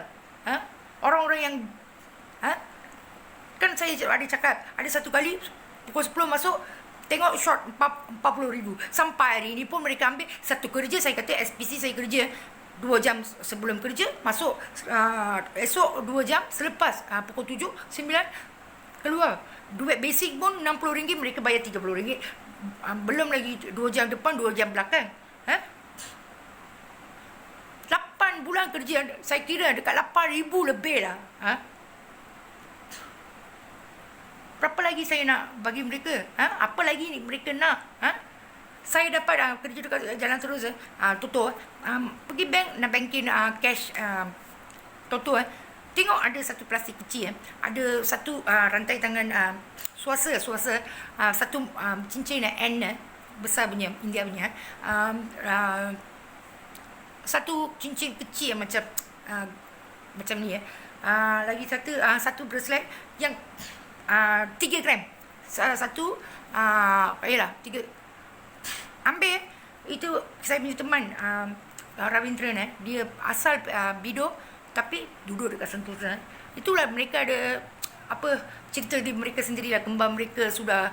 Orang-orang yang kan saya ada cakap, ada satu kali pukul 10 masuk, tengok short 40,000. Sampai hari ni pun mereka ambil satu kerja. Saya kata SPC saya kerja 2 jam sebelum kerja, masuk esok 2 jam selepas pukul 7, 9 keluar. Duit basic pun RM60, mereka bayar RM30. Belum lagi 2 jam depan, 2 jam belakang. 8 bulan kerja, saya kira dekat 8,000 lebih lah. Berapa lagi saya nak bagi mereka? Apa lagi ni mereka nak? Saya dapat kerja dekat Jalan Terus, Toto. Pergi bank nak banking cash Toto. Tengok ada satu plastik kecil, ada satu rantai tangan swasta, satu cincin N besar punya, India punya, satu cincin kecil macam ni lagi satu bracelet yang 3 gram. Satu 3. Ambil itu. Saya punya teman Ravindran, dia asal Bido tapi duduk dekat Sentosa. Itulah mereka ada apa cerita di mereka sendirilah, kembar mereka sudah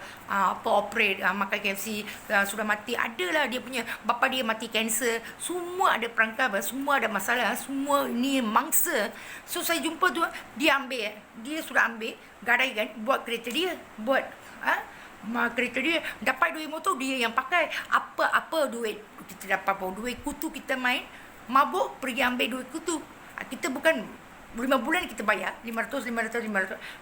operate, makan KFC, sudah mati, adalah dia punya bapa dia mati kanser, semua ada perangkap, semua ada masalah, semua ni mangsa. So saya jumpa tu, dia ambil, dia sudah ambil gadaikan buat kereta dia, buat kereta dia, dapat duit motor dia yang pakai. Apa duit kita dapat apa, duit kutu kita main mabuk, pergi ambil duit kutu. Kita bukan 5 bulan kita bayar 500, 2,500,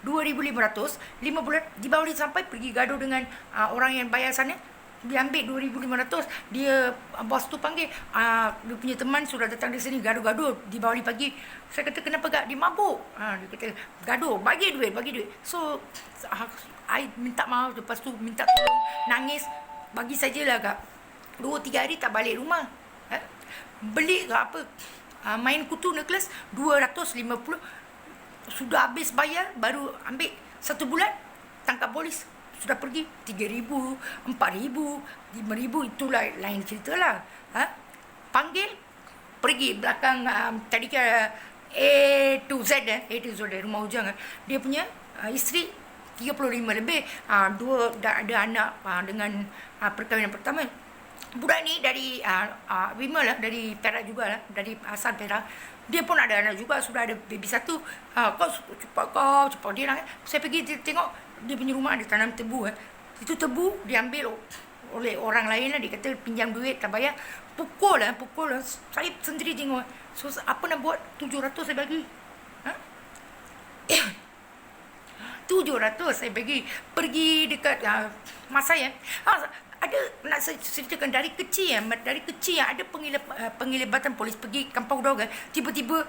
5 bulan di bawah dia sampai pergi gaduh dengan orang yang bayar sana. Dia ambil 2,500. Dia bos tu panggil, dia punya teman sudah datang di sini gaduh-gaduh di bawah dia pagi. Saya kata kenapa gak, dia mabuk. Dia kata gaduh, bagi duit. So I minta maaf, lepas tu minta tolong, nangis, bagi sajalah kak, 2-3 hari tak balik rumah. Beli ke apa, main kutu necklace 250, sudah habis bayar, baru ambil 1 bulan tangkap polis, sudah pergi 3,000, 4,000, 5,000. Itulah lain cerita lah. Panggil, pergi belakang tadi ke A to Z rumah hujang. Dia punya isteri 35 lebih, dua dah ada anak dengan perkahwinan pertama. Budak ni dari Wima lah, dari Perak jugalah, dari asal Perak. Dia pun ada anak juga, sudah ada baby satu. Kau cepat dia nak. Saya pergi tengok dia punya rumah ada tanam tebu. Itu tebu diambil oleh orang lain lah. Dia kata pinjam duit tak bayar. Pukul lah. Saya sendiri tengok. So apa nak buat, 700 saya bagi. 700 saya bagi. Pergi dekat masa ya. Ada nak saya ceritakan dari kecil ada penglibatan polis pergi Kampung Dog. Tiba-tiba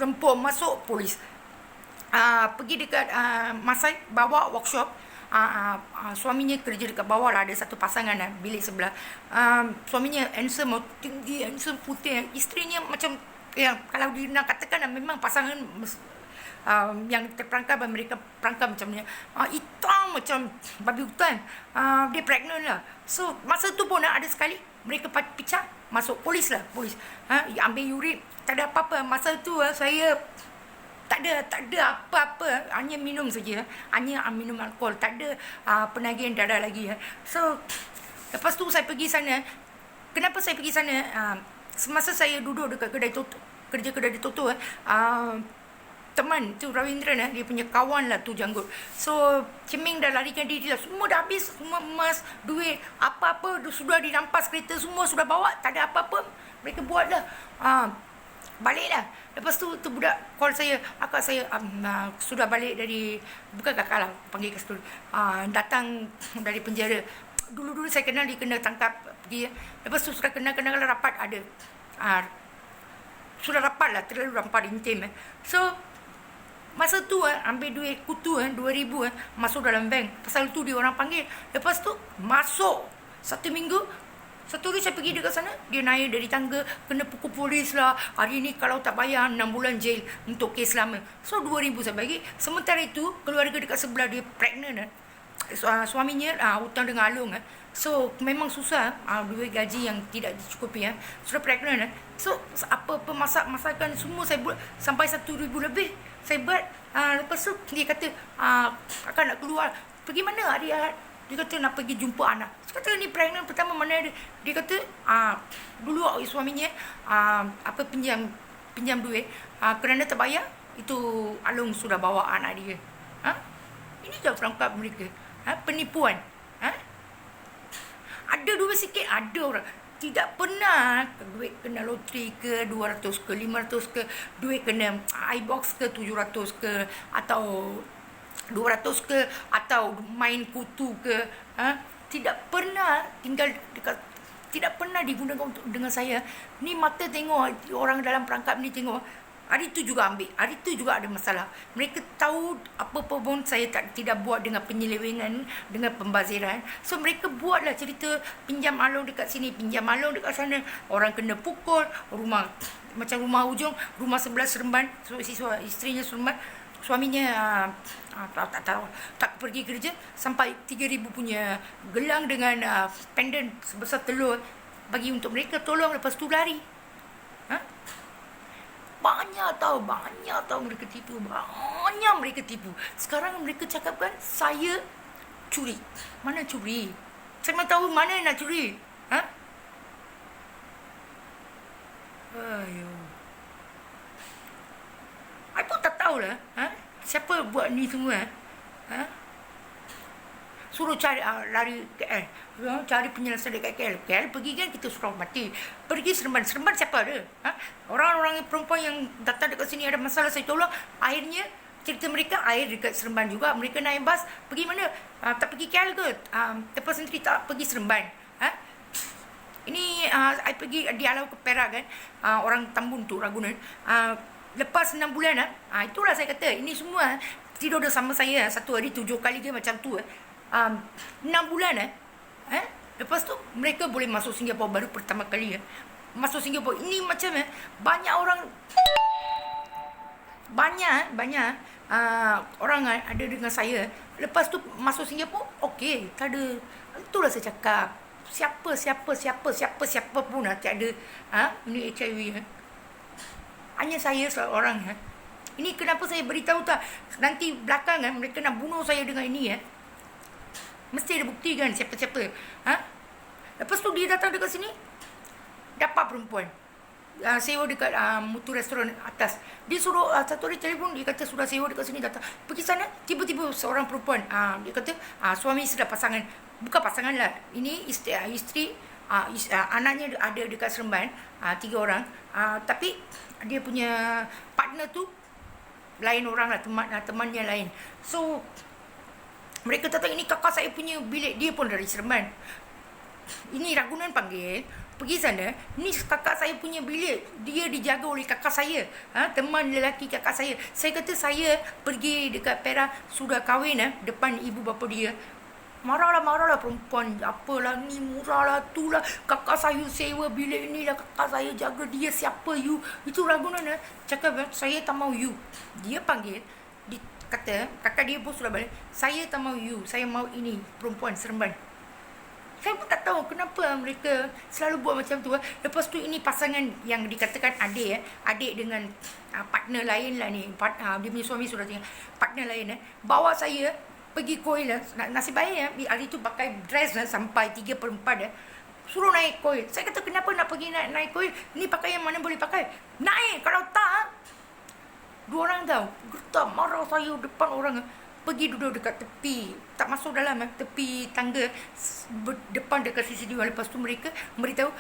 rempur masuk polis. Pergi dekat Masai, bawa workshop. Suaminya kerja dekat bawah lah, ada satu pasangan bilik sebelah. Suaminya handsome, tinggi, handsome, putih. Isterinya macam kalau dia nak katakan memang pasangan yang terperangkap, mereka perangkap macam ni, hitam macam babi hutan. Dia pregnant lah. So masa tu pun ada sekali mereka picak, masuk polis. Ambil urin, tak ada apa-apa. Masa tu saya tak ada apa-apa, hanya minum saja, hanya minum alkohol, tak ada penagihan darah lagi. So lepas tu saya pergi sana. Kenapa saya pergi sana? Semasa saya duduk dekat kedai Toto, kerja kedai Toto, teman tu Rawindran, dia punya kawan lah tu janggut. So Ceming dah larikan diri lah, semua dah habis, semua emas, duit, apa-apa sudah dirampas, kereta semua sudah bawa, tak ada apa-apa. Mereka buat lah, balik lah. Lepas tu budak call saya, akak saya sudah balik dari, bukan kakak lah, panggil kasturi, datang dari penjara. Dulu saya kenal, dia kena tangkap pergi. Lepas tu sudah kenal rapat, ada sudah rapat lah, terlalu rapat intim. So masa tu ambil duit kutu 2,000 masuk dalam bank. Pasal tu dia orang panggil. Lepas tu masuk 1 minggu. Satu hari saya pergi dekat sana, dia naik dari tangga, kena pukul polis lah. Hari ni kalau tak bayar 6 bulan jail untuk kes lama. So 2,000 saya bagi. Sementara itu keluarga dekat sebelah dia pregnant. Suaminya hutang dengan Alung. So memang susah, duit gaji yang tidak dicukupi. Sudah pregnant. So apa-apa masakan semua saya buat sampai 1,000 lebih saya buat. Lepas tu dia kata akan nak keluar. Pergi mana hari Ahad? Dia kata nak pergi jumpa anak. Saya kata ni pregnant pertama mana ada. Dia kata dulu suaminya pinjam duit, kerana tak bayar, itu Alung sudah bawa anak dia. Ini je perangkap mereka. Penipuan. Ada duit sikit, ada orang. Tidak pernah duit kena loteri ke 200 ke 500 ke, duit kena iBox ke 700 ke, atau 200 ke, atau main kutu ke. Tidak pernah tinggal dekat, tidak pernah digunakan untuk dengan saya. Ni mata tengok orang dalam perangkap ni, tengok hari tu juga ambil, hari tu juga ada masalah. Mereka tahu apa-apa pun saya tidak buat dengan penyelewengan, dengan pembaziran. So mereka buatlah cerita, pinjam Alung dekat sini, pinjam Alung dekat sana, orang kena pukul, rumah macam rumah hujung, rumah sebelah Seremban, isterinya Seremban, suaminya tak pergi kerja, sampai 3,000 punya gelang dengan pendant sebesar telur bagi untuk mereka, tolong. Lepas tu lari. Banyak tahu mereka tipu, banyak. banyak mereka tipu. Sekarang mereka cakapkan saya curi. Mana curi? Saya mau tahu mana yang nak curi. Ha? Ayo. I pun tak tahulah. Ha? Siapa buat ni semua? Ha? Suruh cari lari KL. Cari penyelesaian dekat KL. KL pergi kan kita suruh mati. Pergi Seremban. Seremban siapa ada? Ha? Orang-orang perempuan yang datang dekat sini ada masalah saya tolong. Akhirnya cerita mereka air dekat Seremban juga. Mereka naik bas pergi mana? Tak pergi KL ke? Lepas sendiri tak pergi Seremban. Ha? Ini I pergi di Alau ke Perak kan. Orang Tambun tu Ragunan. Lepas 6 bulan itulah saya kata ini semua tidur bersama saya satu hari 7 kali dia macam tu 6 bulan lepas tu mereka boleh masuk Singapura baru pertama kali masuk Singapura. Ini macam banyak orang banyak orang ada dengan saya. Lepas tu masuk Singapura okey, tak ada. Itulah saya cakap siapa pun tiada ni HIV hanya saya seorang. Ini kenapa saya beritahu tak? Nanti belakangan mereka nak bunuh saya dengan ini mesti ada bukti kan siapa-siapa. Lepas tu dia datang dekat sini dapat perempuan sewa dekat Mutu restoran atas. Dia suruh satu hari telefon, dia kata sudah sewa dekat sini, datang pergi sana. Tiba-tiba seorang perempuan dia kata suami sudah pasangan. Bukan pasangan lah, ini isteri anaknya ada dekat Seremban, 3 orang. Tapi dia punya partner tu lain orang lah, temannya lain. So mereka kata ini kakak saya punya bilik, dia pun dari Seremban. Ini Ragunan panggil, pergi sana. Ni kakak saya punya bilik, dia dijaga oleh kakak saya, teman lelaki kakak saya. Saya kata saya pergi dekat Perak sudah kahwin depan ibu bapa dia. Marahlah perempuan, apalah ni, murahlah tulah, kakak saya sewa bilik ni lah, kakak saya jaga dia, siapa you? Itu Ragunan cakap saya tak mau you. Dia panggil, kata kakak dia pun sudah balik, saya tak mau you, saya mau ini perempuan Seremban. Saya pun tak tahu kenapa mereka selalu buat macam tu. Lepas tu ini pasangan yang dikatakan adik dengan partner lain lah ni. Dia punya suami sudah tinggal, partner lain bawa saya pergi koil nasib baik hari tu pakai dress sampai 3/4 suruh naik koil. Saya kata kenapa nak pergi naik koil? Ni pakaian mana boleh pakai? Naik, kalau tak 2 orang tahu gertak marah saya depan orang. Pergi duduk dekat tepi, tak masuk dalam tepi tangga depan dekat CCTV. Lepas tu mereka beritahu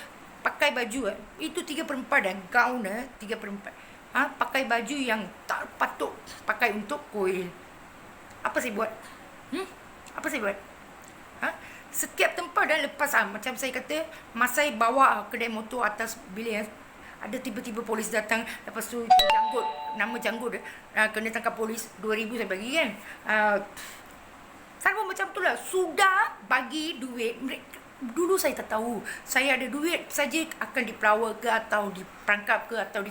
pakai baju itu 3/4 gaun 3/4 pakai baju yang tak patut pakai untuk koil. Apa saya buat? Apa saya buat? Setiap tempat dan lepas macam saya kata, masa saya bawa kedai motor atas bilik ada tiba-tiba polis datang. Lepas tu janggut, nama janggut kena tangkap polis, 2,000 saya bagi kan. Sama macam tu lah. Sudah bagi duit mereka. Dulu saya tak tahu saya ada duit saja akan dipelawa ke atau diperangkap ke atau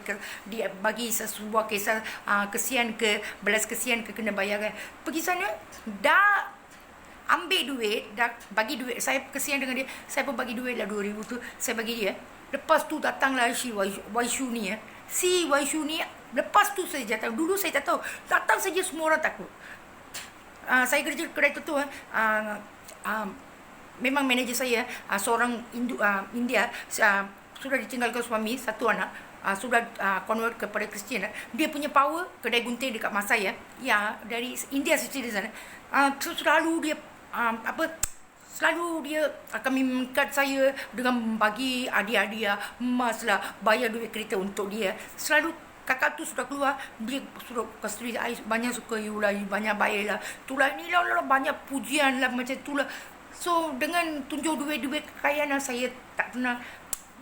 bagi sebuah kisah kesian ke, belas kesian ke, kena bayar kan. Pergi sana dah ambil duit, dah bagi duit. Saya kesian dengan dia, saya pun bagi duit lah 2,000 tu, saya bagi dia. Lepas tu datanglah si Waishu ni si Waishu ni. Lepas tu saya datang. Dulu saya tak tahu, datang saja semua orang takut. Saya kerja kedai tu memang manager saya seorang India, sudah ditinggalkan suami, 1 anak, sudah convert kepada Kristian. Dia punya power kedai gunting dekat Masai dari India citizen. Selalu dia selalu dia akan mengangkat saya dengan bagi hadiah emas lah, bayar duit kereta untuk dia. Selalu kakak tu sudah keluar, dia suruh kastri banyak suka you lah, banyak bayar lah, tulah ni lah, banyak pujian lah macam tu lah. So dengan tunjuk duit-duit kekayaan saya tak pernah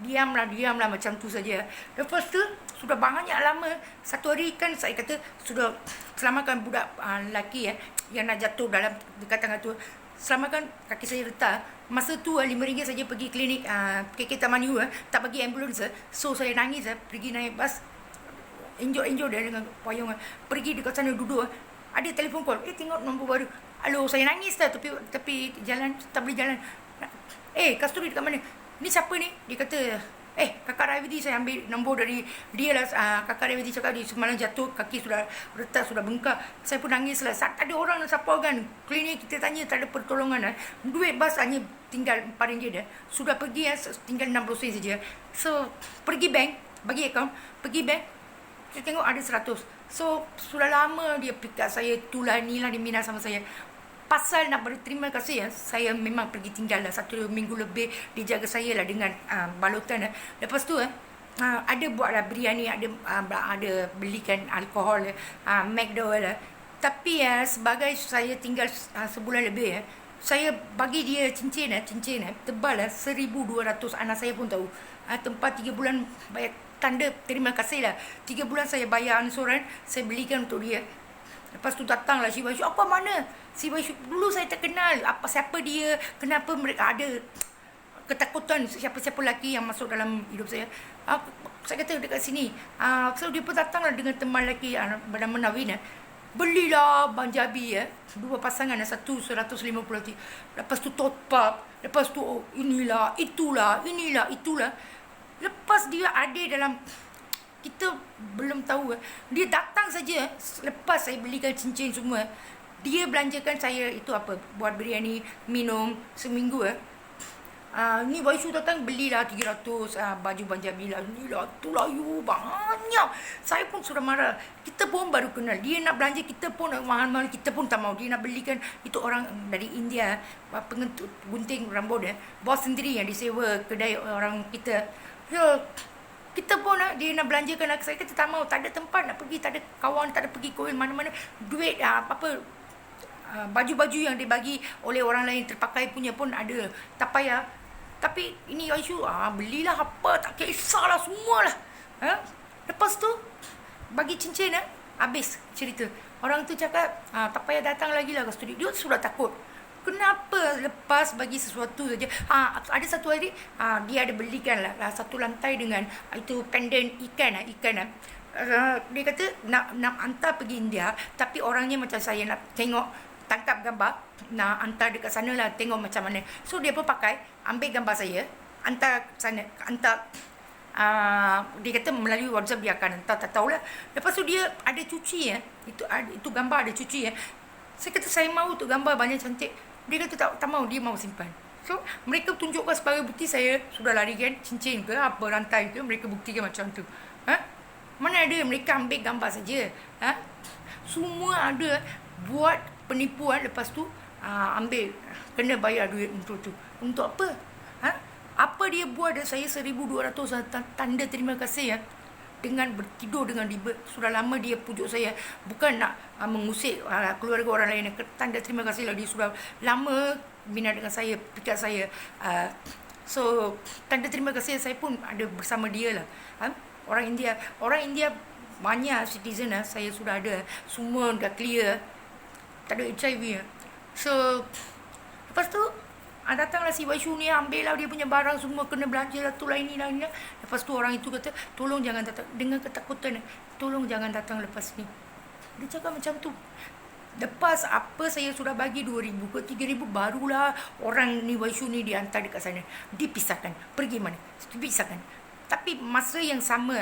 diamlah macam tu saja. Lepas tu sudah banyak lama, satu hari kan saya kata sudah selamatkan budak lelaki yang nak jatuh dalam dekat tangga tu. Selamatkan, kaki saya retak. Masa tu RM5 saja pergi klinik KK Taman U, tak bagi ambulans. So saya nangis pergi naik bas, enjoy dia dengan payung. Pergi dekat sana duduk, ada telefon call, tengok nombor baru. Halo, saya nangis tepi jalan, tak boleh jalan. Kasturi dekat mana? Ni siapa ni? Dia kata Kakak Raividi saya ambil nombor dari dia lah. Kakak Raividi cakap dia semalam jatuh, kaki sudah retak, sudah bengkak. Saya pun nangis lah. Tak ada orang nak siapa kan. Klinik kita tanya tak ada pertolongan. Duit bas hanya tinggal RM4 dah. Sudah pergi tinggal 60 sen saja. So pergi bank, bagi akaun, pergi bank. Saya tengok ada 100. So sudah lama dia pick up saya, itulah inilah dia minat sama saya. Pasal nak berterima kasih saya memang pergi tinggal lah 1 minggu lebih. Dia jaga saya lah dengan balutan. Lepas tu ada buat lah biryani, ada belikan alkohol, McDowell lah. Tapi sebagai saya tinggal sebulan lebih saya bagi dia cincin tebal lah 1,200. Anak saya pun tahu. Tempat 3 bulan bayar tanda terima kasih lah. 3 bulan saya bayar ansuran, saya belikan untuk dia. Lepas tu datanglah si Baishu. Apa mana? Si Baishu dulu saya tak kenal. Siapa dia? Kenapa mereka ada ketakutan siapa-siapa lelaki yang masuk dalam hidup saya? Saya kata dekat sini. So dia pun datanglah dengan teman lelaki bernama Navin. Belilah Banjabi 2 pasangan, satu 150 roti. Lepas tu top up. Lepas tu inilah, itulah. Lepas dia ada dalam, kita belum tahu. Dia datang saja lepas saya belikan cincin semua. Dia belanjakan saya itu apa, buat biryani, minum seminggu. Ni Baishu datang belilah 300 baju Banjabi lah, ni lah, tu lah, banyak. Saya pun sudah marah. Kita pun baru kenal. Dia nak belanja, kita pun mahal-mahal, kita pun tak mau. Dia nak belikan, itu orang dari India, pengentut gunting rambut bos sendiri yang disewa kedai orang kita. Kita pun dia nak belanjakan. Saya kata tak mau, tak ada tempat nak pergi, tak ada kawan, tak ada pergi koin mana-mana. Duit baju-baju yang dibagi oleh orang lain terpakai punya pun ada, tak payah. Tapi ini Baishu belilah apa, tak kisahlah, semualah. Lepas tu bagi cincin habis cerita. Orang tu cakap tak payah datang lagi lah ke studio. Dia sudah takut. Kenapa lepas bagi sesuatu saja? Ada satu hari dia ada belikan lah satu lantai dengan itu pendant ikan. Dia kata nak hantar pergi India, tapi orangnya macam saya, nak tengok, tangkap gambar, nak hantar dekat sana lah, tengok macam mana. So dia pun pakai, ambil gambar saya, hantar sana, hantar. Dia kata melalui WhatsApp dia akan hantar, tak tahulah. Lepas tu dia ada cuci itu gambar ada cuci Saya kata saya mahu tu gambar banyak cantik. Dia kata tak mahu, dia mahu simpan. So mereka tunjukkan sebagai bukti saya sudah larikan cincin ke apa, rantai ke, mereka buktikan macam tu. Mana ada mereka ambil gambar saja. Semua ada buat penipuan. Lepas tu ambil, kena bayar duit untuk tu. Untuk apa? Apa dia buat saya 1,200 tanda terima kasih dengan bertidur dengan dia. Sudah lama dia pujuk saya, bukan nak mengusik keluarga orang lain. Tanda terima kasih lah, dia sudah lama minat dengan saya, pikat saya. So tanda terima kasih saya pun ada bersama dia lah. Orang India banyak citizen saya sudah ada, semua dah clear, tak ada HIV. So lepas tu datanglah si Baishu ni, ambil lah dia punya barang semua, kena belanja lah, tu lah, ini lah. Lepas tu orang itu kata, tolong jangan datang, dengan ketakutan, tolong jangan datang lepas ni. Dia cakap macam tu. Lepas apa saya sudah bagi 2,000 ke 3,000, barulah orang ni Baishu ni dihantar dekat sana, dipisahkan. Pergi mana? Dipisahkan. Tapi masa yang sama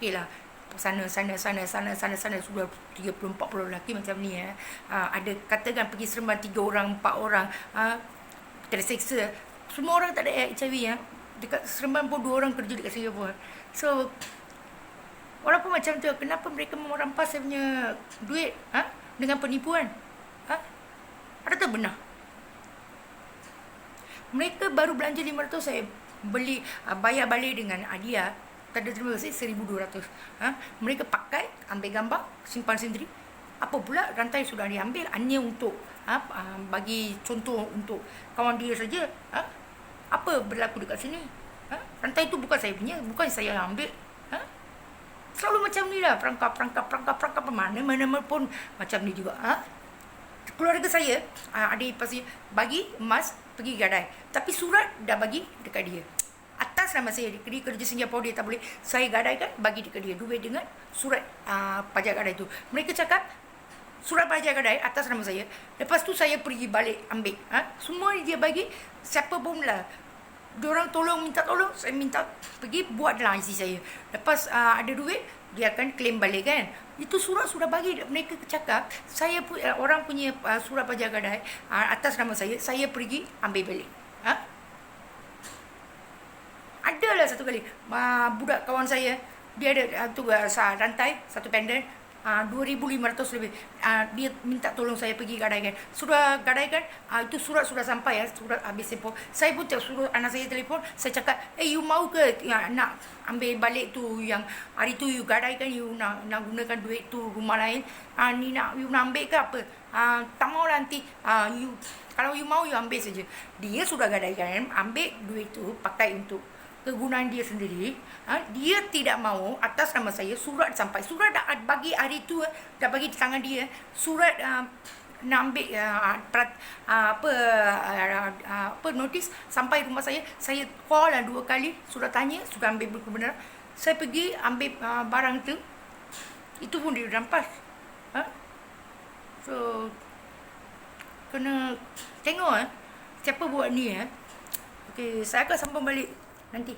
okey lah, sana sudah 30-40 lelaki macam ni ada katakan pergi Seremban 3 orang 4 orang terseksa. Semua orang tak ada HIV dekat Seremban pun 2 orang kerja dekat Singapura. So walaupun macam tu, kenapa mereka merampas saya punya duit dengan penipuan? Ada tak benar? Mereka baru belanja 500, saya beli bayar balik dengan hadiah tanda terima kasih 1,200. Mereka pakai, ambil gambar, simpan sendiri. Apa pula rantai sudah diambil hanya untuk bagi contoh untuk kawan dia saja. Apa berlaku dekat sini? Rantai itu bukan saya punya, bukan saya yang ambil. Selalu macam ni lah, perangkap mana pun macam ni juga. Keluarga saya ada pasti bagi emas pergi gadai, tapi surat dah bagi dekat dia atas nama saya. Dia kerja Singapura, dia tak boleh, saya gadaikan, bagi dekat dia duit dengan surat pajak gadai tu. Mereka cakap surat pajak gadai atas nama saya. Lepas tu saya pergi balik ambil. Semua dia bagi, siapa pun lah diorang minta tolong, saya minta pergi buatlah IC saya. Lepas ada duit, dia akan claim balik kan. Itu surat sudah bagi mereka cakap, saya orang punya surat pajak gadai atas nama saya pergi ambil balik. Adalah satu kali budak kawan saya, dia ada rantai satu pendant 2,500 lebih. Dia minta tolong saya pergi gadaikan. Sudah gadaikan, itu surat sudah sampai surat habis telefon. Saya pun suruh anak saya telefon, saya cakap, you mau ke nak ambil balik tu yang hari tu you gadaikan, you nak gunakan duit tu rumah lain, ni you nak ambil ke apa? Tak mau lah nanti, kalau you mau you ambil saja. Dia sudah gadaikan, ambil duit tu pakai untuk kegunaan dia sendiri. Dia tidak mahu atas nama saya surat sampai. Surat dah bagi hari tu, dah bagi di tangan dia. Surat nak ambil notis sampai rumah saya. Saya call lah 2 kali, sudah tanya, sudah ambil kebenaran. Saya pergi ambil barang tu, itu pun dia rampas. So kena tengok siapa buat ni. Okey, saya akan sambung balik nanti.